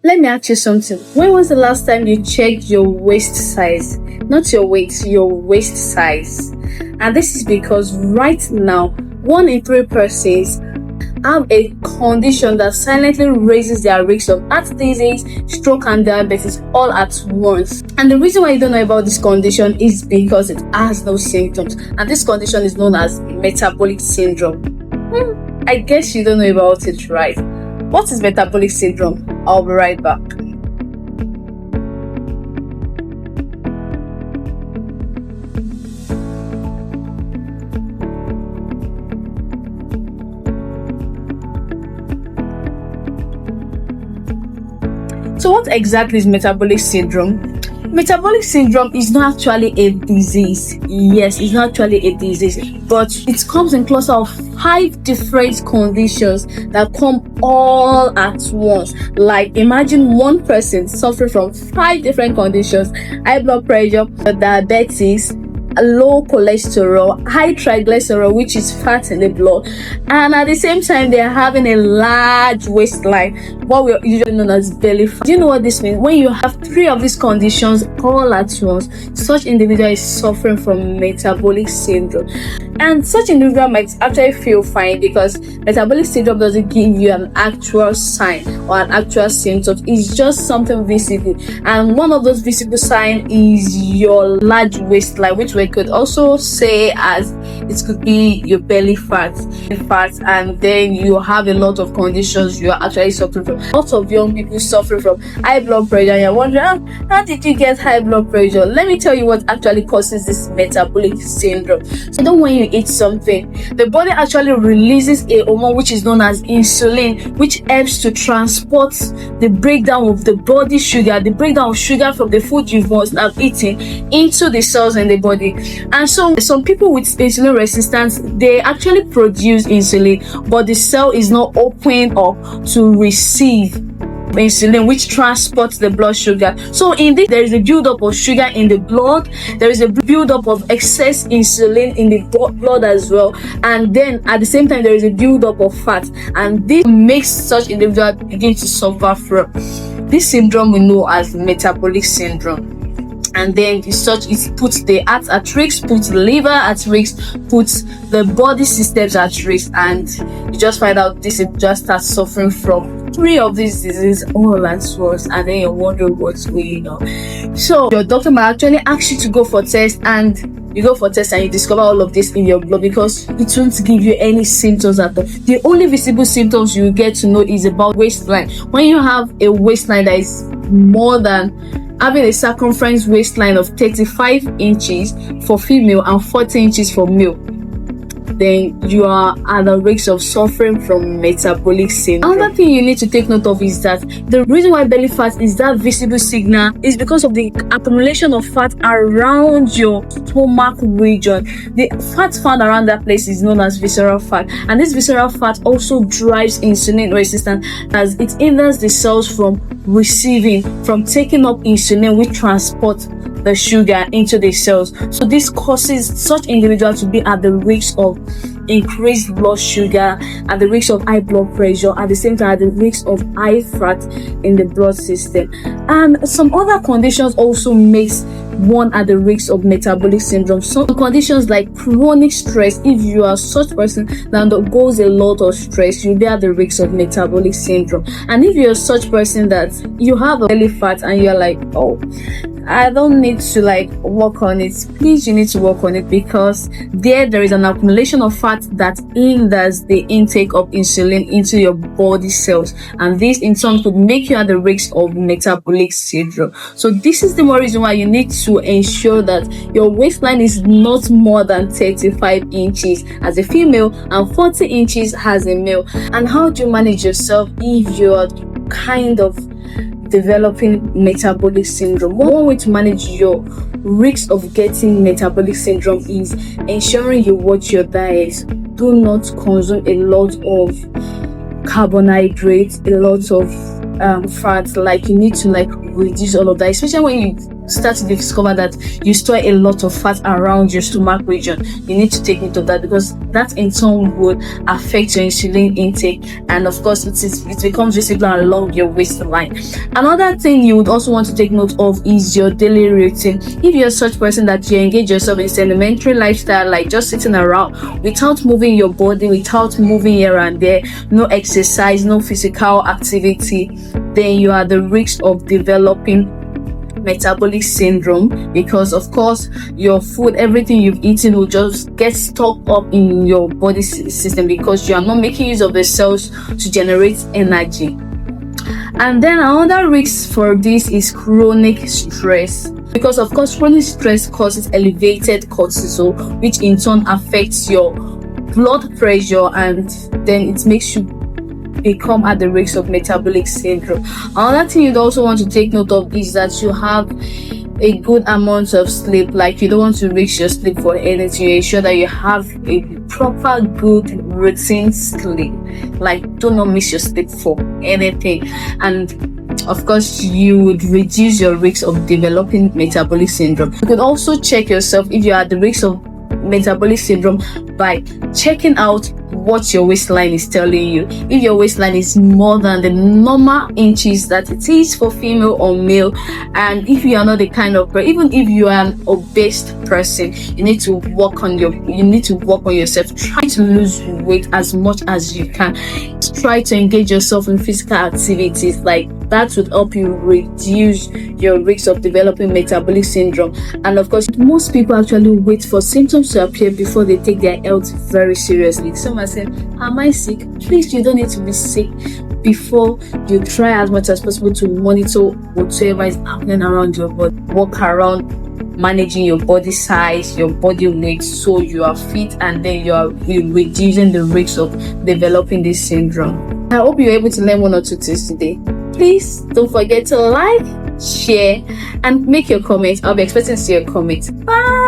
Let me ask you something. When was the last time you checked your waist size? Not your weight, your waist size. And this is because right now, 1 in 3 persons have a condition that silently raises their risk of heart disease, stroke, and diabetes all at once. And the reason why you don't know about this condition is because it has no symptoms. And this condition is known as metabolic syndrome. I guess you don't know about it, right? What is metabolic syndrome? I'll be right back. So what exactly is metabolic syndrome? Metabolic syndrome is not actually a disease. Yes, it's not actually a disease, but it comes in cluster of 5 different conditions that come all at once. Like, imagine one person suffering from 5 different conditions: high blood pressure, diabetes, low cholesterol, high triglyceride, which is fat in the blood, and at the same time they're having a large waistline, what we usually known as belly fat. Do you know what this means? When you have 3 of these conditions all at once, such individual is suffering from metabolic syndrome. And such individual might actually feel fine because metabolic syndrome doesn't give you an actual sign or an actual symptom. It's just something visible, and one of those visible signs is your large waistline, which we could also say as it could be your belly fat, and then you have a lot of conditions you are actually suffering from. Lots of young people suffering from high blood pressure, and you're wondering, how did you get high blood pressure? Let me tell you what actually causes this metabolic syndrome. So when you eat something, the body actually releases a hormone which is known as insulin, which helps to transport the breakdown of the body sugar, the breakdown of sugar from the food you must have eaten into the cells in the body. And so some people with insulin resistance, they actually produce insulin, but the cell is not open up to receive insulin, which transports the blood sugar. So in this, there is a buildup of sugar in the blood, there is a buildup of excess insulin in the blood as well, and then at the same time there is a buildup of fat, and this makes such individual begin to suffer from this syndrome we know as metabolic syndrome. And then it puts the heart at risk, puts the liver at risk, puts the body systems at risk, and you just find out this just starts suffering from 3 of these diseases all at once, and then you're wondering what's going on. So your doctor might actually ask you to go for tests, and you go for tests and you discover all of this in your blood because it won't give you any symptoms at all. The only visible symptoms you get to know is about waistline. When you have a waistline that is more than having a circumference waistline of 35 inches for female and 40 inches for male, then you are at the risk of suffering from metabolic syndrome. Another thing you need to take note of is that the reason why belly fat is that visible signal is because of the accumulation of fat around your stomach region. The fat found around that place is known as visceral fat, and this visceral fat also drives insulin resistance as it hinders the cells from taking up insulin, which transports the sugar into the cells. So this causes such individuals to be at the risk of increased blood sugar, at the risk of high blood pressure, at the same time at the risk of high fat in the blood system. And some other conditions also makes one at the risk of metabolic syndrome. Some conditions like chronic stress, if you are such person that undergoes a lot of stress, you'll be at the risk of metabolic syndrome. And if you're such person that you have a belly fat and you're like, oh, I don't need to work on it, please, you need to work on it, because there is an accumulation of fat that hinders the intake of insulin into your body cells, and this in turn could make you at the risk of metabolic syndrome. So this is the more reason why you need to ensure that your waistline is not more than 35 inches as a female and 40 inches as a male. And how do you manage yourself if you're kind of developing metabolic syndrome? One way to manage your risk of getting metabolic syndrome is ensuring you watch your diet. Do not consume a lot of carbohydrates, a lot of fats. You need to reduce all of that, especially when you start to discover that you store a lot of fat around your stomach region. You need to take note of that, because that in turn would affect your insulin intake, and of course it becomes visible along your waistline. Another thing you would also want to take note of is your daily routine. If you're such person that you engage yourself in sedimentary lifestyle, like just sitting around without moving your body, without moving here and there, no exercise, no physical activity, then you are at the risk of developing metabolic syndrome, because of course your food, everything you've eaten will just get stocked up in your body system, because you are not making use of the cells to generate energy. And then another risk for this is chronic stress, because of course chronic stress causes elevated cortisol, which in turn affects your blood pressure, and then it makes you become at the risk of metabolic syndrome. Another thing you'd also want to take note of is that you have a good amount of sleep. Like, you don't want to risk your sleep for anything. You ensure that you have a proper good routine sleep. Like, do not miss your sleep for anything. And of course, you would reduce your risk of developing metabolic syndrome. You could also check yourself if you are at the risk of metabolic syndrome by checking out what your waistline is telling you. If your waistline is more than the normal inches that it is for female or male, and if you are not the kind of even if you are an obese person, you need to work on yourself. Try to lose weight as much as you can. Try to engage yourself in physical activities, like that would help you reduce your risk of developing metabolic syndrome. And of course, most people actually wait for symptoms to appear before they take their health very seriously. Some are saying, am I sick? Please, you don't need to be sick before you try as much as possible to monitor whatever is happening around your body. Walk around managing your body size, your body weight, so you are fit, and then you're reducing the risk of developing this syndrome. I hope you're able to learn one or two things today. Please don't forget to like, share, and make your comments. I'll be expecting to see your comments. Bye.